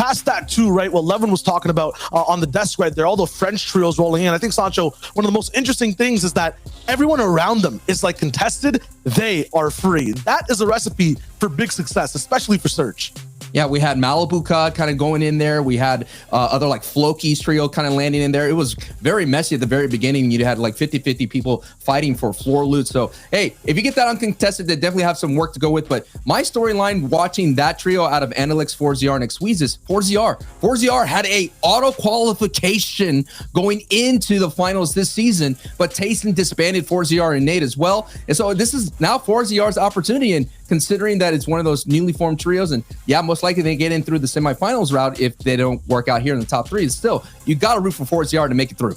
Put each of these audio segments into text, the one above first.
past that too, right? What Levin was talking about on the desk right there, all the French trios rolling in. I think, Sancho, one of the most interesting things is that everyone around them is like contested. They are free. That is a recipe for big success, especially for Search. Yeah, we had Malibuka kind of going in there. We had other like Floki's trio kind of landing in there. It was very messy at the very beginning. You had like 50-50 people fighting for floor loot. So, hey, if you get that uncontested, they definitely have some work to go with. But my storyline watching that trio out of Anilix, 4ZR, and Xweez is 4ZR. 4ZR had a auto qualification going into the finals this season, but Tayson disbanded 4ZR and Nate as well. And so this is now 4ZR's opportunity. And considering that it's one of those newly formed trios, and yeah, most likely they get in through the semifinals route if they don't work out here in the top three. Still, you got to root for 4ZR to make it through.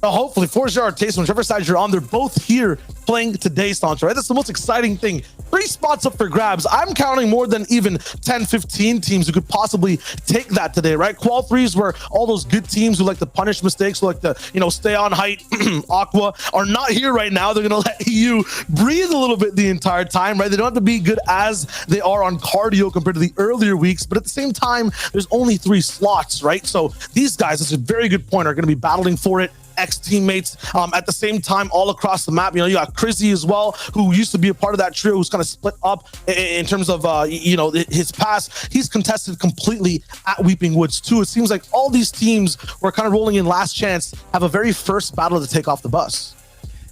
Hopefully 4ZR or Tayson, whichever side you're on, they're both here playing today, Sancho, right? That's the most exciting thing. 3 spots up for grabs. I'm counting more than even 10, 15 teams who could possibly take that today, right? Qual 3s where all those good teams who like to punish mistakes, who like to, stay on height, Aqua, are not here right now. They're going to let you breathe a little bit the entire time, right? They don't have to be good as they are on cardio compared to the earlier weeks, but at the same time, there's only 3 slots, right? So these guys, that's a very good point, are going to be battling for it. Ex-teammates at the same time all across the map. You got Crizzy as well, who used to be a part of that trio, who's kind of split up in terms of his past. He's contested completely at Weeping Woods too. It seems like all these teams who are kind of rolling in last chance have a very first battle to take off the bus.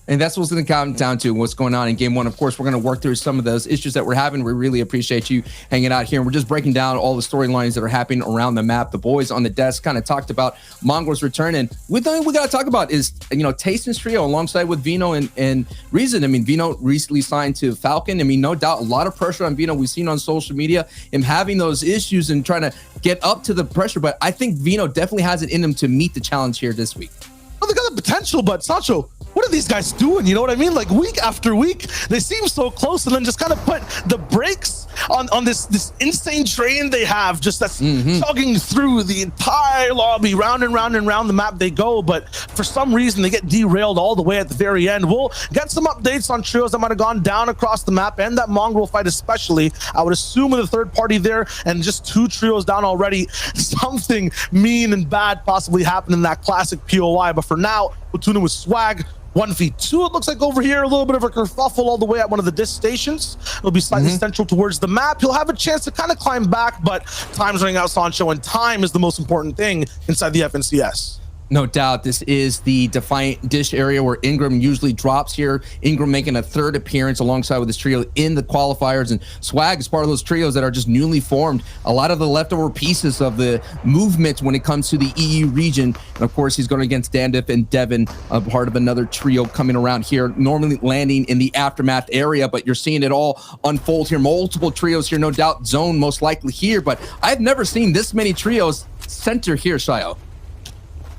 And that's what's going to come down to what's going on in game 1. Of course, we're going to work through some of those issues that we're having. We really appreciate you hanging out here. And we're just breaking down all the storylines that are happening around the map. The boys on the desk kind of talked about Mongrel's return. And we got to talk about is, Tayson's trio alongside with Vino and Reason. I mean, Vino recently signed to Falcon. I mean, no doubt a lot of pressure on Vino. We've seen on social media him having those issues and trying to get up to the pressure. But I think Vino definitely has it in him to meet the challenge here this week. Well, they got the potential, but Sancho, what are these guys doing? You know what I mean? Like week after week, they seem so close, and then just kind of put the brakes on this insane train they have, just that's chugging through the entire lobby, round and round and round the map they go. But for some reason, they get derailed all the way at the very end. We'll get some updates on trios that might have gone down across the map, and that Mongrel fight especially. I would assume with a third party there and just 2 trios down already, something mean and bad possibly happened in that classic POI. But for now, we'll tune in with Swag. 1v2, it looks like over here, a little bit of a kerfuffle all the way at one of the disc stations. It'll be slightly central towards the map. He'll have a chance to kind of climb back, but time's running out, Sancho, and time is the most important thing inside the FNCS. No doubt, this is the Defiant Dish area where Ingram usually drops here. Ingram making a 3rd appearance alongside with this trio in the qualifiers, and Swag is part of those trios that are just newly formed. A lot of the leftover pieces of the movement when it comes to the EU region. And of course, he's going against Dandif and Devin, a part of another trio coming around here, normally landing in the Aftermath area, but you're seeing it all unfold here. Multiple trios here, no doubt. Zone most likely here, but I've never seen this many trios center here, Shayo.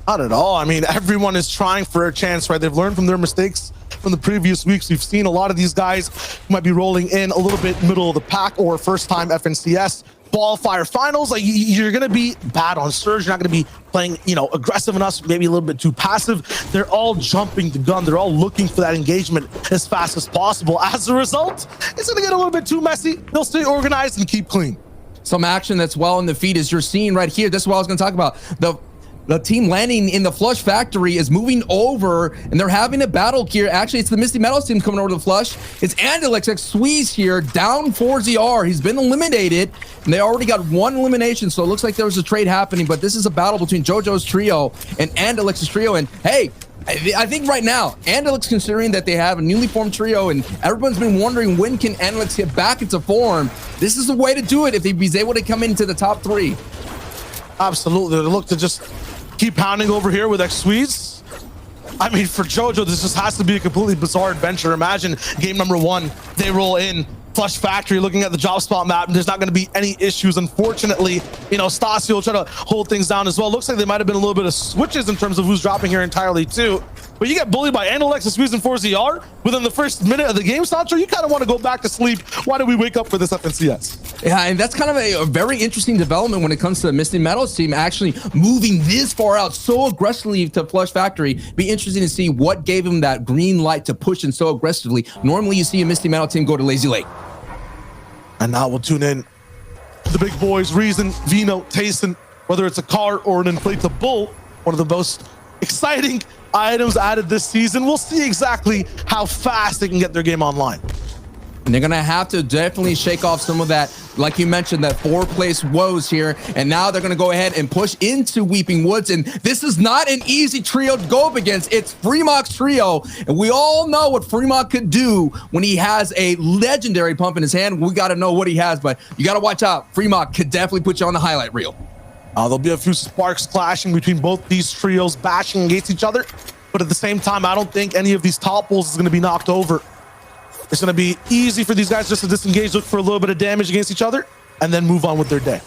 Not at all. I mean, everyone is trying for a chance, right? They've learned from their mistakes from the previous weeks. We've seen a lot of these guys who might be rolling in a little bit middle of the pack or first time FNCS qualifier finals. Like you're going to be bad on Surge. You're not going to be playing, aggressive enough, maybe a little bit too passive. They're all jumping the gun. They're all looking for that engagement as fast as possible. As a result, it's going to get a little bit too messy. They'll stay organized and keep clean. Some action that's well in the feed as you're seeing right here. This is what I was going to talk about. The team landing in the Flush Factory is moving over, and they're having a battle here. Actually, it's the Misty Metals team coming over to the Flush. It's Andelix Xweez here, down 4ZR. He's been eliminated, and they already got 1 elimination, so it looks like there was a trade happening, but this is a battle between JoJo's trio and Andelix's trio, and hey, I think right now, Andelix, considering that they have a newly formed trio, and everyone's been wondering when can Andelix get back into form, this is the way to do it if he's able to come into the top 3. Absolutely. They look to just keep pounding over here with Xweez. I mean, for JoJo, this just has to be a completely bizarre adventure. Imagine game number 1, they roll in Flush Factory, looking at the job spot map, and there's not going to be any issues. Unfortunately, Stasio will try to hold things down as well. Looks like there might have been a little bit of switches in terms of who's dropping here entirely too. But you get bullied by Andelix, Xweez, and 4ZR within the first minute of the game, Sancho. You kind of want to go back to sleep. Why did we wake up for this FNCS? Yeah, and that's kind of a very interesting development when it comes to the Misty Metals team actually moving this far out so aggressively to Flush Factory. Be interesting to see what gave him that green light to push in so aggressively. Normally, you see a Misty Metal team go to Lazy Lake. And now we'll tune in to the big boys, Reason, Vino, Tayson, whether it's a car or an inflatable, one of the most exciting items added this season. We'll see exactly how fast they can get their game online. And they're going to have to definitely shake off some of that, like you mentioned, that 4th-place woes here. And now they're going to go ahead and push into Weeping Woods. And this is not an easy trio to go up against. It's Fremont's trio. And we all know what Fremont could do when he has a legendary pump in his hand. We got to know what he has, but you got to watch out. Fremont could definitely put you on the highlight reel. There'll be a few sparks clashing between both these trios, bashing against each other. But at the same time, I don't think any of these topples is going to be knocked over. It's going to be easy for these guys just to disengage, look for a little bit of damage against each other, and then move on with their day.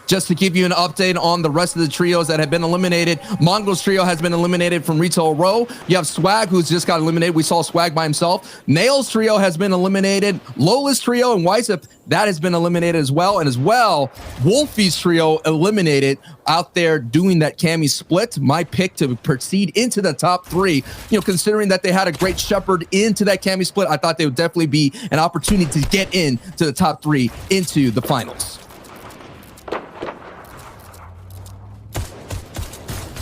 Just to give you an update on the rest of the trios that have been eliminated, Mongo's trio has been eliminated from Retail Row. You have Swag, who's just got eliminated. We saw Swag by himself. Nail's trio has been eliminated. Lola's trio and Wisep, that has been eliminated as well. And as well, Wolfie's trio eliminated out there doing that Cammy split. My pick to proceed into the top 3, considering that they had a great shepherd into that Cammy split, I thought they would definitely be an opportunity to get into the top 3 into the finals.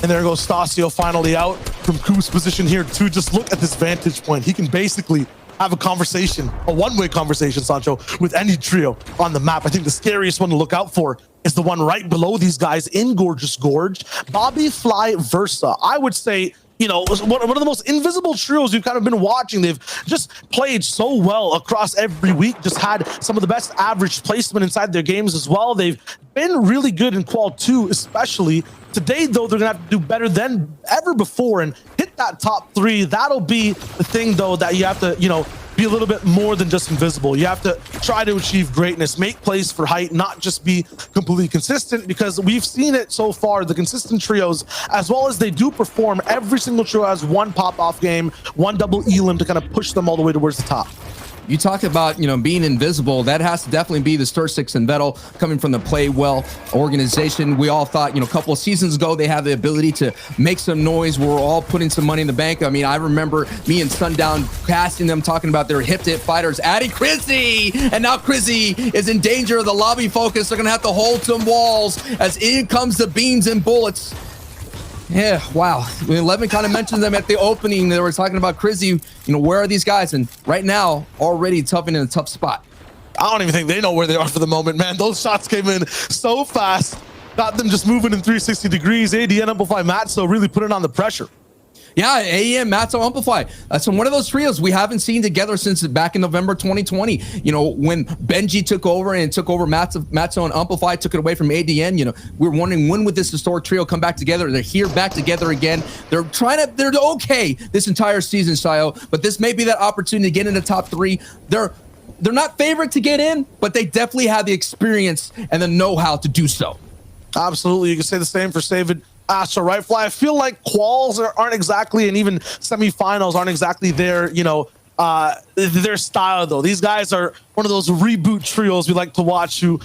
And there goes Stasio finally out from Coop's position here too. Just look at this vantage point. He can basically have a conversation, a one-way conversation, Sancho, with any trio on the map. I think the scariest one to look out for is the one right below these guys in Gorgeous Gorge, Bobby Fly Versa. I would say, one of the most invisible trios we've kind of been watching. They've just played so well across every week, just had some of the best average placement inside their games as well. They've been really good in Qual 2, especially. Today, though, they're going to have to do better than ever before and hit that top 3. That'll be the thing, though, that you have to, be a little bit more than just invisible. You have to try to achieve greatness, make plays for height, not just be completely consistent, because we've seen it so far. The consistent trios, as well as they do perform, every single trio has one pop-off game, one double elim to kind of push them all the way towards the top. You talked about, being invisible. That has to definitely be the Stir6 and Vettel coming from the Play Well organization. We all thought, a couple of seasons ago, they have the ability to make some noise. We're all putting some money in the bank. I mean, I remember me and Sundown casting them, talking about their hip-to-hip fighters, adding Crizzy. And now Crizzy is in danger of the lobby focus. They're going to have to hold some walls as in comes the beams and bullets. Yeah, wow. When 11 kind of mentioned them at the opening, they were talking about Crizzy, where are these guys? And right now, already tough in a tough spot. I don't even think they know where they are for the moment, man. Those shots came in so fast, got them just moving in 360 degrees. ADN Amplify Matzo really putting on the pressure. Yeah, AEM, Matzo, Amplify. So one of those trios we haven't seen together since back in November 2020. When Benji took over and took over Matzo and Amplify, took it away from ADN. We were wondering, when would this historic trio come back together? They're here back together again. They're okay this entire season, Sayo, but this may be that opportunity to get in the top 3. They're not favored to get in, but they definitely have the experience and the know-how to do so. Absolutely. You can say the same for Savid. Astro, right, Fly? I feel like quals aren't exactly, and even semifinals aren't exactly their style, though. These guys are one of those reboot trios we like to watch who,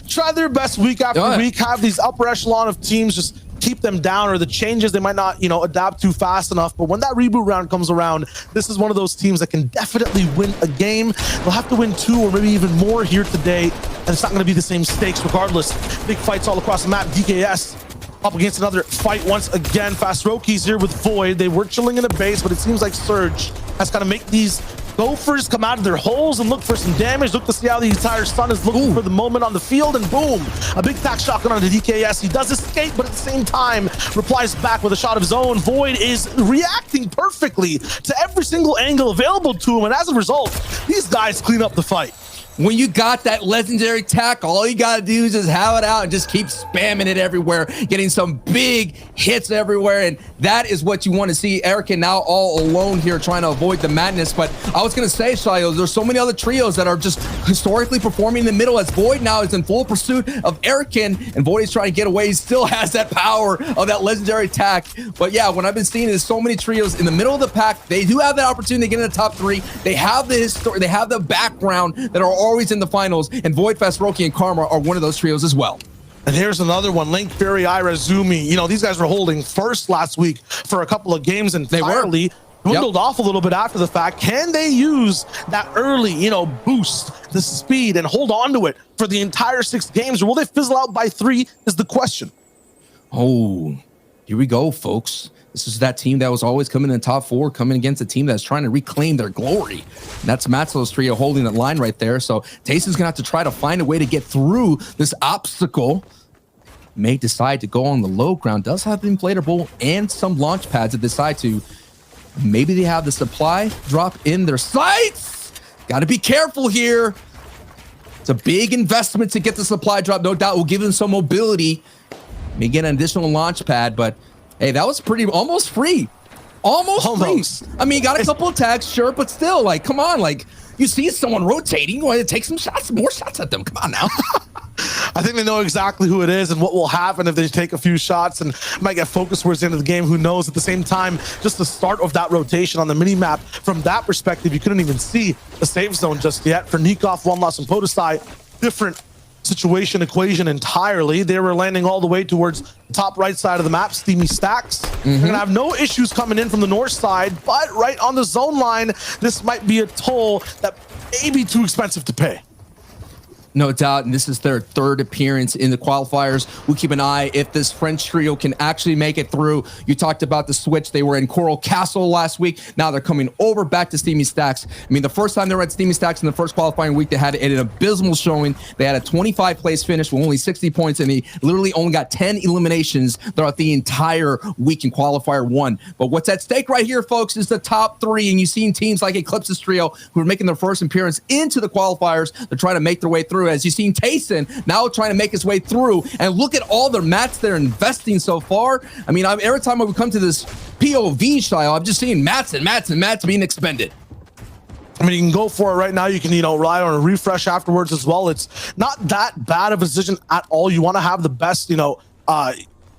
try their best week after week, have these upper echelon of teams just keep them down, or the changes they might not, adapt to fast enough. But when that reboot round comes around, this is one of those teams that can definitely win a game. They'll have to win 2 or maybe even more here today, and it's not going to be the same stakes regardless. Big fights all across the map. DKS up against another fight once again. Fast Roki's here with Void. They were chilling in a base, but it seems like Surge has got to make these Gophers come out of their holes and look for some damage. Look to see how the entire Sun is looking for the moment on the field, and boom, a big tack shotgun on the DKS. He does escape, but at the same time replies back with a shot of his own. Void is reacting perfectly to every single angle available to him, and as a result, these guys clean up the fight. When you got that legendary tack, all you got to do is just have it out and just keep spamming it everywhere, getting some big hits everywhere. And that is what you want to see. Erican now all alone here trying to avoid the madness. But I was going to say, Shayo, there's so many other trios that are just historically performing in the middle, as Void now is in full pursuit of Erican, and Void is trying to get away. He still has that power of that legendary tack. But yeah, what I've been seeing is so many trios in the middle of the pack. They do have that opportunity to get in the top 3. They have the history, they have the background that are always in the finals, and Void, Fast Roki, and Karma are one of those trios as well. And here's another one, Link, Fury, Ira, Zumi. These guys were holding first last week for a couple of games, and finally dwindled off a little bit after the fact. Can they use that early, boost, the speed, and hold on to it for the entire 6 games, or will they fizzle out by 3 is the question. Oh, here we go, folks. This is that team that was always coming in the top 4, coming against a team that's trying to reclaim their glory. And that's Matzlo's trio holding that line right there. So Tayson's gonna have to try to find a way to get through this obstacle. May decide to go on the low ground, does have the inflatable and some launch pads to decide to. Maybe they have the supply drop in their sights. Got to be careful here. It's a big investment to get the supply drop. No doubt will give them some mobility. May get an additional launch pad, but hey, that was pretty almost free. Almost free. I mean, you got a couple of tags, sure, but still, like, come on, like, you see someone rotating, you want to take some shots, more shots at them. Come on now. I think they know exactly who it is and what will happen if they take a few shots and might get focused towards the end of the game. Who knows? At the same time, just the start of that rotation on the mini map, from that perspective, you couldn't even see the safe zone just yet. For Nikov, One Loss, and Podesai, different situation equation entirely. They were landing all the way towards the top right side of the map, Steamy Stacks. They're gonna have no issues coming in from the north side, but right on the zone line, this might be a toll that may be too expensive to pay. No doubt, and this is their 3rd appearance in the qualifiers. We'll keep an eye if this French trio can actually make it through. You talked about the switch. They were in Coral Castle last week. Now they're coming over back to Steamy Stacks. I mean, the first time they were at Steamy Stacks in the first qualifying week, they had an abysmal showing. They had a 25 place finish with only 60 points, and they literally only got 10 eliminations throughout the entire week in qualifier 1. But what's at stake right here, folks, is the top 3, and you've seen teams like Eclipse's trio who are making their first appearance into the qualifiers. They're trying to make their way through. As you've seen Tayson now trying to make his way through, and look at all their mats they're investing so far. I mean, every time I would come to this POV style, I'm just seeing mats and mats and mats being expended. I mean, you can go for it right now. You can, rely on a refresh afterwards as well. It's not that bad of a decision at all. You want to have the best,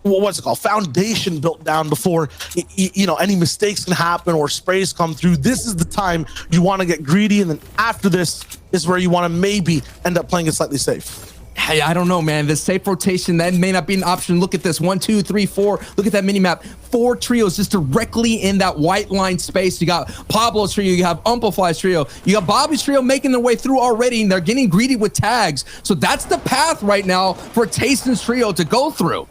what's it called, foundation built down before any mistakes can happen or sprays come through. This is the time you want to get greedy, and then after this is where you want to maybe end up playing it slightly safe. Hey, I don't know, man. The safe rotation, that may not be an option. Look at this, 1, 2, 3, 4. Look at that mini map. 4 trios just directly in that white line space. You got Pablo's trio, you have Umplify's trio, you got Bobby's trio making their way through already, and they're getting greedy with tags. So that's the path right now for Tayson's trio to go through.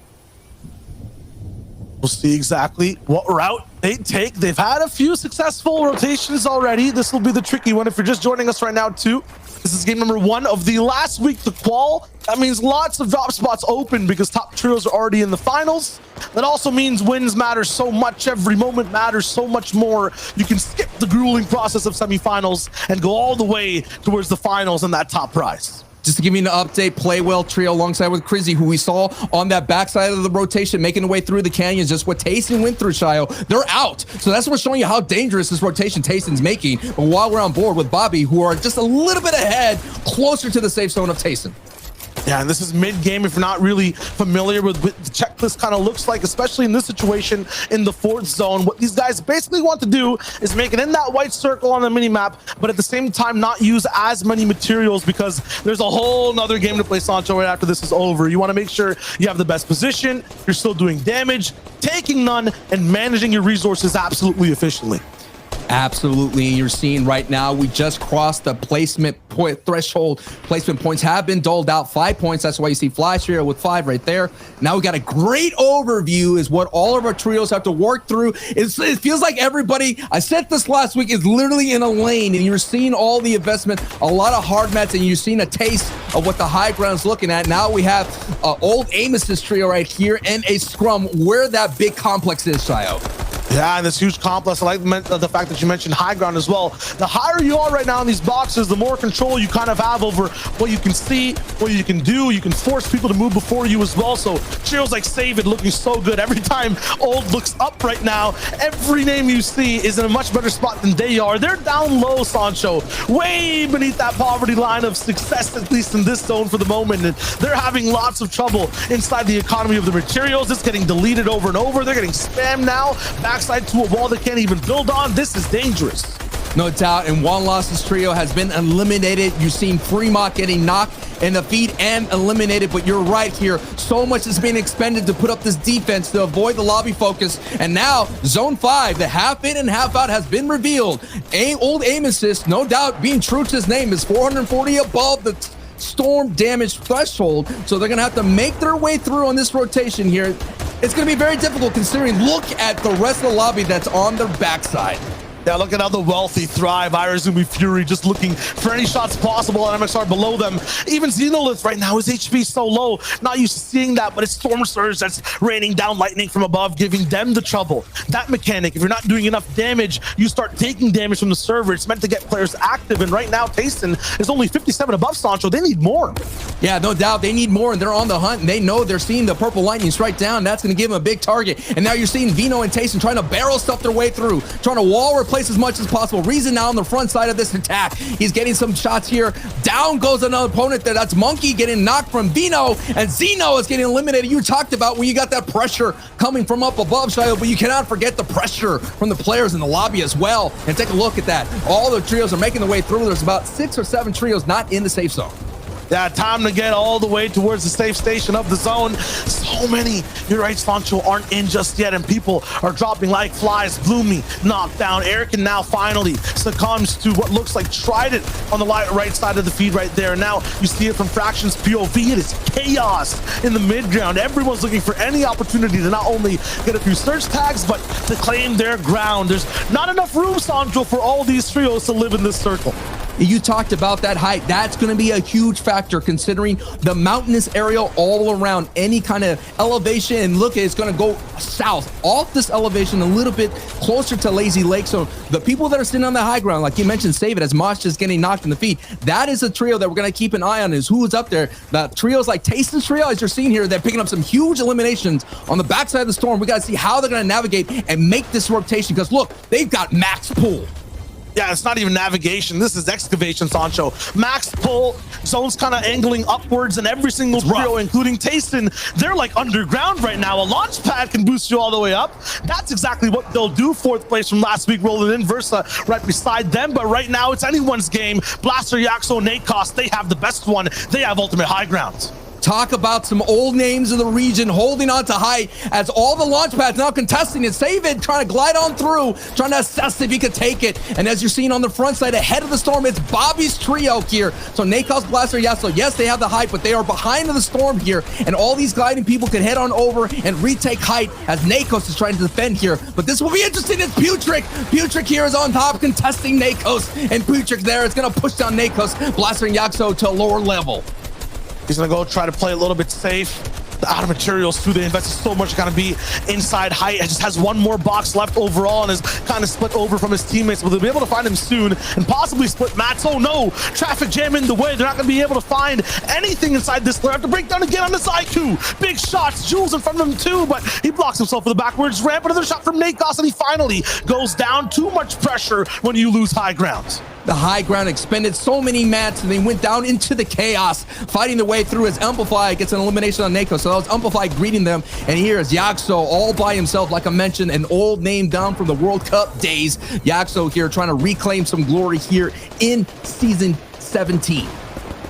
We'll see exactly what route they take. They've had a few successful rotations already. This will be the tricky one if you're just joining us right now too. This is game number 1 of the last week to qual. That means lots of drop spots open because top trios are already in the finals. That also means wins matter so much. Every moment matters so much more. You can skip the grueling process of semifinals and go all the way towards the finals and that top prize. Just to give you an update, Play Well trio alongside with Crizzy, who we saw on that backside of the rotation, making their way through the canyons, just what Tayson went through, Shio. They're out. So that's what's showing you how dangerous this rotation Tayson's making. But while we're on board with Bobby, who are just a little bit ahead, closer to the safe zone of Tayson. Yeah, and this is mid-game if you're not really familiar with what the checklist kind of looks like, especially in this situation in the 4th zone. What these guys basically want to do is make it in that white circle on the mini-map, but at the same time not use as many materials because there's a whole nother game to play Sancho right after this is over. You want to make sure you have the best position, you're still doing damage, taking none, and managing your resources absolutely efficiently. Absolutely. You're seeing right now, we just crossed the placement point threshold. Placement points have been doled out, 5 points. That's why you see Fly Trio with 5 right there. Now we got a great overview is what all of our trios have to work through. It feels like everybody, I said this last week, is literally in a lane, and you're seeing all the investment, a lot of hard mats, and you're seeing a taste of what the high ground's looking at. Now we have old Amos's trio right here and a scrum where that big complex is, Shio. Yeah, and this huge complex. I like the fact that you mentioned high ground as well. The higher you are right now in these boxes, the more control you kind of have over what you can see, what you can do. You can force people to move before you as well. So trios like Save It looking so good. Every time Old looks up right now, every name you see is in a much better spot than they are. They're down low, Sancho, way beneath that poverty line of success, at least in this zone for the moment. And they're having lots of trouble inside the economy of the materials. It's getting deleted over and over. They're getting spammed now. Backside to a wall they can't even build on. This is dangerous. No doubt, and Juan Los's trio has been eliminated. You've seen Fremont getting knocked in the feet and eliminated, but you're right here. So much is being expended to put up this defense to avoid the lobby focus, and now Zone 5, the half in and half out, has been revealed. Old aim assist, no doubt, being true to his name, is 440 above the storm damage threshold, so they're gonna have to make their way through on this rotation here. It's gonna be very difficult considering, look at the rest of the lobby that's on their backside. Yeah, look at how the wealthy thrive. Irazumi Fury just looking for any shots possible, and MXR below them. Even Xenolith right now, his HP so low. Not used to seeing that, but it's Storm Surge that's raining down lightning from above, giving them the trouble. That mechanic, if you're not doing enough damage, you start taking damage from the server. It's meant to get players active, and right now, Tayson is only 57 above Sancho. They need more. Yeah, no doubt. They need more, and they're on the hunt, and they know they're seeing the purple lightning strike down. That's going to give them a big target. And now you're seeing Vino and Tayson trying to barrel stuff their way through, trying to wall replace as much as possible. Reason now on the front side of this attack. He's getting some shots here. Down goes another opponent there. That's Monkey getting knocked from Vino, and Zeno is getting eliminated. You talked about when you got that pressure coming from up above, Shiloh, but you cannot forget the pressure from the players in the lobby as well. And take a look at that. All the trios are making their way through. There's about 6 or 7 trios not in the safe zone. Yeah, time to get all the way towards the safe station of the zone. So many, you're right, Sancho, aren't in just yet, and people are dropping like flies. Bloomy knocked down. Eric now finally succumbs to what looks like Trident on the right side of the feed right there. Now you see it from Fraction's POV. It is chaos in the mid ground. Everyone's looking for any opportunity to not only get a few search tags, but to claim their ground. There's not enough room, Sancho, for all these trios to live in this circle. You talked about that height. That's going to be a huge factor considering the mountainous area all around. Any kind of elevation, and look, it's going to go south off this elevation a little bit closer to Lazy Lake. So the people that are sitting on the high ground, like you mentioned, Save It, as Mosh is getting knocked in the feet. That is a trio that we're going to keep an eye on, is who is up there. The trios like Tayson's trio, as you're seeing here, they're picking up some huge eliminations on the backside of the storm. We got to see how they're going to navigate and make this rotation, because look, they've got max pull. Yeah, it's not even navigation. This is excavation, Sancho. Max pull, zone's kind of angling upwards, and every single trio, including Tayson, they're like underground right now. A launch pad can boost you all the way up. That's exactly what they'll do. Fourth place from last week, rolling in Versa right beside them. But right now, it's anyone's game. Blaster, Yaxo, Nakos, they have the best one. They have ultimate high ground. Talk about some old names in the region holding on to height as all the launch pads now contesting it. Save It trying to glide on through, trying to assess if he could take it. And as you're seeing on the front side ahead of the storm, it's Bobby's trio here. So Nakos, Blaster, Yasso, yes, they have the height, but they are behind the storm here. And all these gliding people can head on over and retake height as Nakos is trying to defend here. But this will be interesting. It's Putrick. Putrick here is on top contesting Nakos. And Putrick there is going to push down Nakos, Blaster, and Yaxo to a lower level. He's going to go try to play a little bit safe. The out of materials too, they invested so much, going to be inside height. It just has one more box left overall and is kind of split over from his teammates, but they'll be able to find him soon and possibly split Mats. Oh no, traffic jam in the way. They're not going to be able to find anything inside this. They have to break down again on this IQ. Big shots, Jules in front of him too, but he blocks himself with the backwards ramp. Another shot from Nakos, and he finally goes down. Too much pressure when you lose high ground. The high ground expended so many mats, and they went down into the chaos, fighting their way through as Amplify gets an elimination on Nakos. So that was Amplify greeting them, and here is Yaxo all by himself. Like I mentioned, an old name down from the World Cup days. Yaxo here trying to reclaim some glory here in Season 17.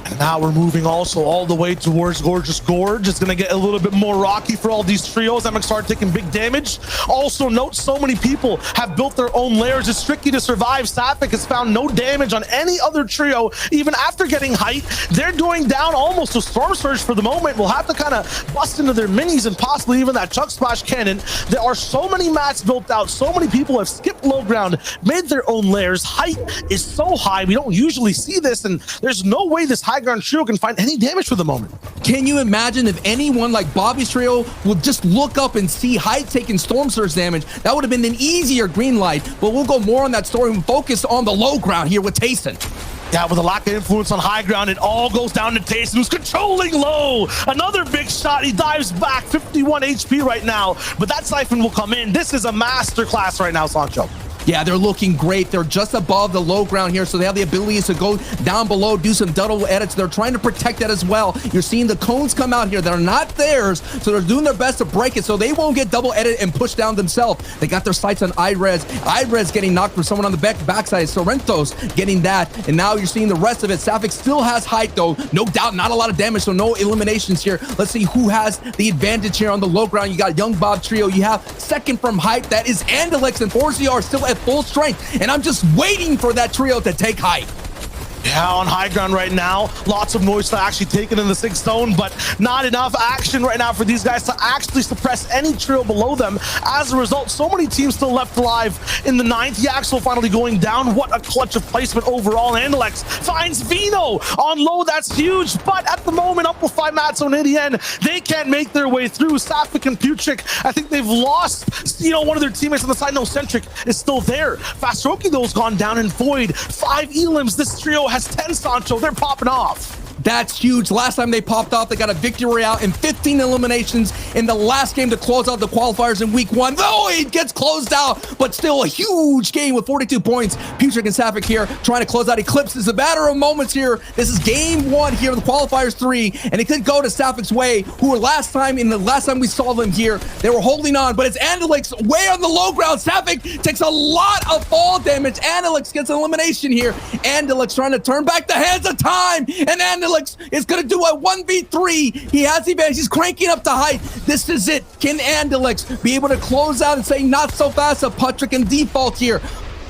And now we're moving also all the way towards Gorgeous Gorge. It's going to get a little bit more rocky for all these trios. MXR taking big damage. Also note, so many people have built their own layers. It's tricky to survive. Sapphic has found no damage on any other trio, even after getting height. They're doing down almost a Storm Surge for the moment. We'll have to kind of bust into their minis and possibly even that Chuck Splash cannon. There are so many mats built out. So many people have skipped low ground, made their own layers. Height is so high. We don't usually see this, and there's no way this high ground trio can find any damage for the moment. Can you imagine if anyone like Bobby's trio would just look up and see height taking Storm Surge damage? That would have been an easier green light, but we'll go more on that story and focus on the low ground here with Tayson. Yeah, with a lack of influence on high ground, it all goes down to Tayson, who's controlling low. Another big shot. He dives back, 51 HP right now, but that siphon will come in. This is a masterclass right now, Sancho. Yeah, they're looking great. They're just above the low ground here, so they have the abilities to go down below, do some double edits. They're trying to protect that as well. You're seeing the cones come out here. They're not theirs, so they're doing their best to break it so they won't get double edited and pushed down themselves. They got their sights on iRez. iRez getting knocked for someone on the backside. Sorrento's getting that, and now you're seeing the rest of it. Safik still has height, though. No doubt, not a lot of damage, so no eliminations here. Let's see who has the advantage here on the low ground. You got Young Bob Trio. You have second from height. That is Andalex, and 4ZR are still at full strength, and I'm just waiting for that trio to take height. Yeah, on high ground right now. Lots of noise to actually take it in the 6th zone, but not enough action right now for these guys to actually suppress any trio below them. As a result, so many teams still left alive in the 9th. Yaxel finally going down. What a clutch of placement overall. Andalex finds Vino on low. That's huge, but at the moment, Amplify, Matzo, and ADN, they can't make their way through. Safik and Putrick, I think they've lost, one of their teammates on the side. No, Centric is still there. Fastroki, though, has gone down, and Void, 5 elims. This trio has 10, Sancho. They're popping off. That's huge. Last time they popped off, they got a victory out in 15 eliminations in the last game to close out the qualifiers in week 1. Though it gets closed out, but still a huge game with 42 points. Putrick and Safik here trying to close out Eclipse. It's a matter of moments here. This is game 1 here, the qualifiers 3, and it could go to Safik's way, who were last time we saw them here, they were holding on, but it's Andalex way on the low ground. Safik takes a lot of fall damage. Andalex gets an elimination here. Andalex trying to turn back the hands of time, and Andalex is going to do a 1v3. He has the advantage. He's cranking up the height. This is it. Can Andalex be able to close out and say not so fast to Putrick and Default here?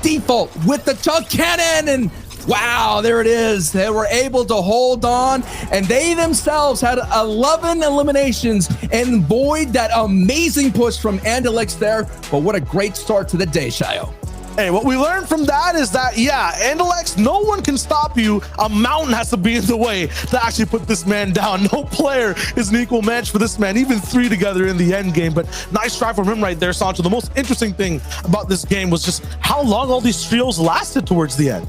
Default with the chug cannon, and wow, there it is. They were able to hold on, and they themselves had 11 eliminations and Void, that amazing push from Andalex there. But what a great start to the day, Shayo. Hey, what we learned from that is that, yeah, Andalex, no one can stop you. A mountain has to be in the way to actually put this man down. No player is an equal match for this man, even 3 together in the end game. But nice try from him right there, Sancho. The most interesting thing about this game was just how long all these trios lasted towards the end.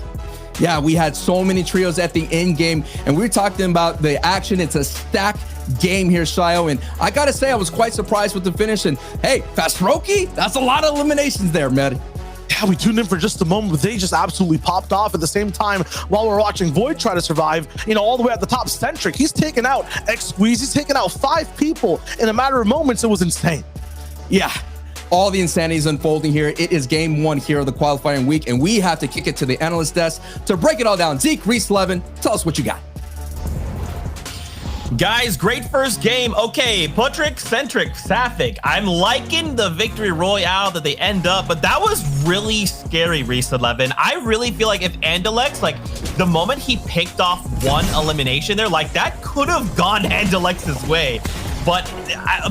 Yeah, we had so many trios at the end game, and we were talking about the action. It's a stacked game here, Shayo, and I gotta say, I was quite surprised with the finish. And hey, Fastroki, that's a lot of eliminations there, man. Yeah, we tuned in for just a moment, but they just absolutely popped off. At the same time, while we're watching Void try to survive, all the way at the top, Centric, he's taken out X-Squeeze. He's taken out 5 people in a matter of moments. It was insane. Yeah, all the insanity is unfolding here. It is game 1 here of the qualifying week, and we have to kick it to the analyst desk to break it all down. Zeke, Reese, Levin, tell us what you got. Guys, great first game. Okay, Putrick, Centric, Safik. I'm liking the victory royale that they end up, but that was really scary, Reese 11. I really feel like if Andalex, the moment he picked off 1 elimination there, that could have gone Andalex's way. But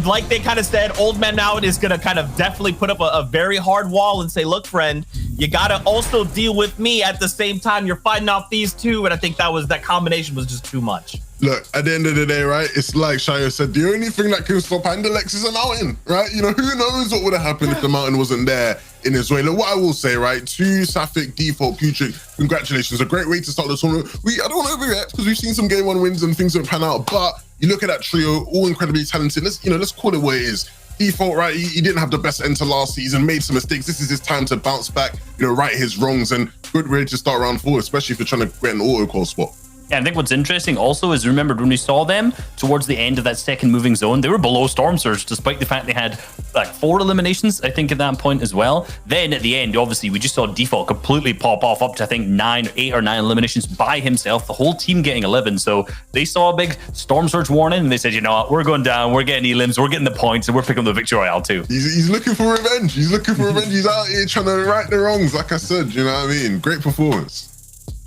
like they kind of said, Old Man Out is going to kind of definitely put up a very hard wall and say, look, friend, you got to also deal with me at the same time. You're fighting off these 2. And I think that combination was just too much. Look, at the end of the day, right, it's like Shayo said, the only thing that can stop Andalex is a mountain, right? Who knows what would have happened if the mountain wasn't there in his way. Look, what I will say, right, to Safik, Default, Putrick, congratulations. A great way to start the tournament. I don't want to overreact because we've seen some game 1 wins and things don't pan out, but you look at that trio, all incredibly talented. Let's call it what it is. Default, right, he didn't have the best end to last season, made some mistakes. This is his time to bounce back, right his wrongs, and good way to start round 4, especially if you're trying to get an auto call spot. Yeah, I think what's interesting also is, remembered when we saw them towards the end of that second moving zone, they were below Storm Surge, despite the fact they had 4 eliminations, I think, at that point as well. Then at the end, obviously, we just saw Default completely pop off up to, I think, 8 or 9 eliminations by himself, the whole team getting 11. So they saw a big Storm Surge warning, and they said, you know what, we're going down, we're getting elims, we're getting the points, and we're picking up the victory royale too. He's looking for revenge. He's looking for revenge. He's out here trying to right the wrongs, like I said, you know what I mean? Great performance.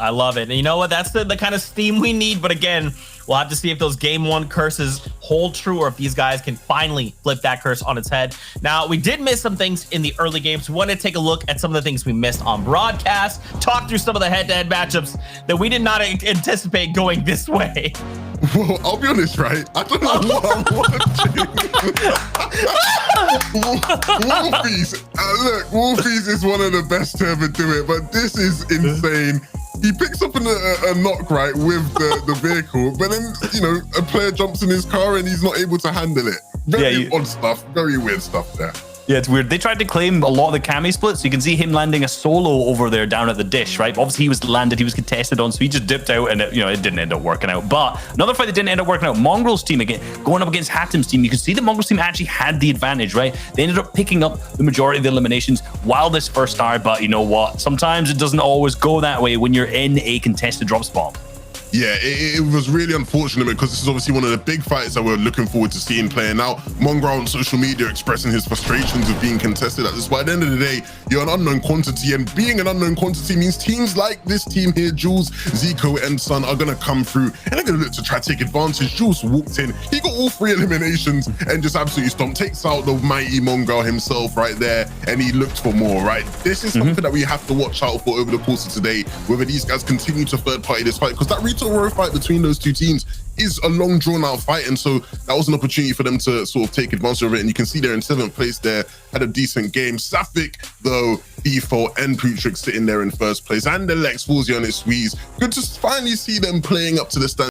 I love it. And you know what? That's the kind of steam we need. But again, we'll have to see if those game 1 curses hold true or if these guys can finally flip that curse on its head. Now, we did miss some things in the early games. We want to take a look at some of the things we missed on broadcast, talk through some of the head-to-head matchups that we did not anticipate going this way. Well, I'll be honest, right? I don't know what I'm watching. Wolfies. Look, Wolfies is one of the best to ever do it, but this is insane. He picks up a knock, right, with the vehicle, but then, a player jumps in his car and he's not able to handle it. Very odd stuff, very weird stuff there. Yeah, it's weird. They tried to claim a lot of the Cammy splits. So you can see him landing a solo over there down at the dish, right? Obviously, he was contested on, so he just dipped out, and it didn't end up working out. But another fight that didn't end up working out, Mongrel's team again, going up against Hatim's team. You can see the Mongrel's team actually had the advantage, right? They ended up picking up the majority of the eliminations while this first star, but you know what? Sometimes it doesn't always go that way when you're in a contested drop spot. Yeah, it was really unfortunate because this is obviously one of the big fights that we're looking forward to seeing playing out. Mongrel on social media expressing his frustrations of being contested at this. But at the end of the day, you're an unknown quantity, and being an unknown quantity means teams like this team here, Jules, Zico, and Sun, are going to come through and they're going to look to try to take advantage. Jules walked in, he got all 3 eliminations and just absolutely stomped, takes out the mighty Mongrel himself right there, and he looked for more, right? This is something that we have to watch out for over the course of today, whether these guys continue to third party this fight, because that row fight between those two teams is a long drawn out fight, and so that was an opportunity for them to sort of take advantage of it. And you can see they're in 7th place there, had a decent game. Safik though, Default and Putrick sitting there in 1st place, and the Lex Foolsy on its squeeze. Good to finally see them playing up to the standard.